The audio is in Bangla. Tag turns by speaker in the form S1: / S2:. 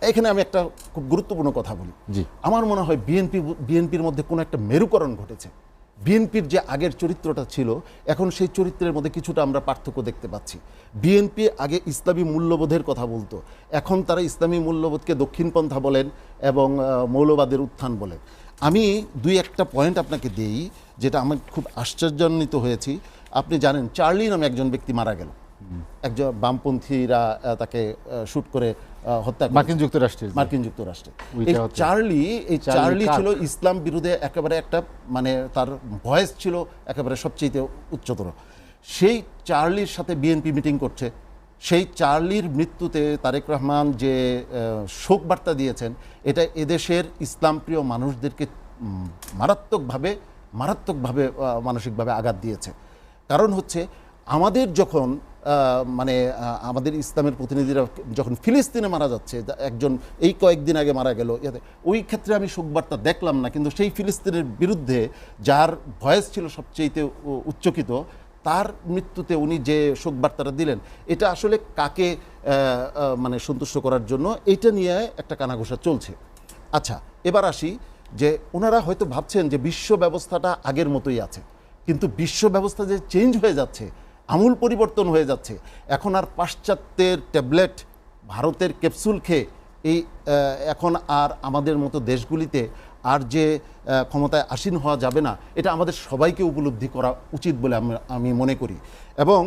S1: এখানে আমি একটা খুব গুরুত্বপূর্ণ কথা বলি।
S2: জি।
S1: আমার মনে হয় বিএনপির মধ্যে কোনো একটা মেরুকরণ ঘটেছে। বিএনপির যে আগের চরিত্রটা ছিল, এখন সেই চরিত্রের মধ্যে কিছুটা আমরা পার্থক্য দেখতে পাচ্ছি। বিএনপি আগে ইসলামী মূল্যবোধের কথা বলতো, এখন তারা ইসলামী মূল্যবোধকে দক্ষিণপন্থা বলেন এবং মৌলবাদের উত্থান বলেন। আমি দুই একটা পয়েন্ট আপনাকে দিই, যেটা আমি খুব আশ্চর্যান্বিত হয়েছি। আপনি জানেন চার্লি নামে একজন ব্যক্তি মারা গেল, একজন বামপন্থীরা তাকে শ্যুট করে হত্যা করে
S2: মার্কিন যুক্তরাষ্ট্রে।
S1: এই চার্লি ছিল ইসলাম বিরোধী একেবারে একটা, মানে তার ভয়েস ছিল একেবারে সবচেয়ে উচ্চতর। সেই চার্লির সাথে বিএনপি মিটিং করছে। সেই চার্লির মৃত্যুতে তারেক রহমান যে শোক বার্তা দিয়েছেন, এটা এদেশের ইসলামপ্রিয় মানুষদেরকে মারাত্মকভাবে মানসিকভাবে আঘাত দিয়েছে। কারণ হচ্ছে আমাদের যখন মানে আমাদের ইসলামের প্রতিনিধিরা যখন ফিলিস্তিনে মারা যাচ্ছে, একজন এই কয়েকদিন আগে মারা গেল, ওই ক্ষেত্রে আমি শোকবার্তা দেখলাম না, কিন্তু সেই ফিলিস্তিনের বিরুদ্ধে যার ভয়েস ছিল সবচেয়ে উচ্চকিত, তার মৃত্যুতে উনি যে শোকবার্তাটা দিলেন, এটা আসলে কাকে মানে সন্তুষ্ট করার জন্য, এটা নিয়ে একটা কানাঘোষা চলছে। আচ্ছা, এবার আসি যে ওনারা হয়তো ভাবছেন যে বিশ্ব ব্যবস্থাটা আগের মতোই আছে, কিন্তু বিশ্ব ব্যবস্থা যে চেঞ্জ হয়ে যাচ্ছে, আমূল পরিবর্তন হয়ে যাচ্ছে। এখন আর পাশ্চাত্যের ট্যাবলেট, ভারতের ক্যাপসুল খেয়ে এখন আর আমাদের মতো দেশগুলিতে আর যে ক্ষমতায় আসীন হওয়া যাবে না, এটা আমাদের সবাইকে উপলব্ধি করা উচিত বলে আমি মনে করি। এবং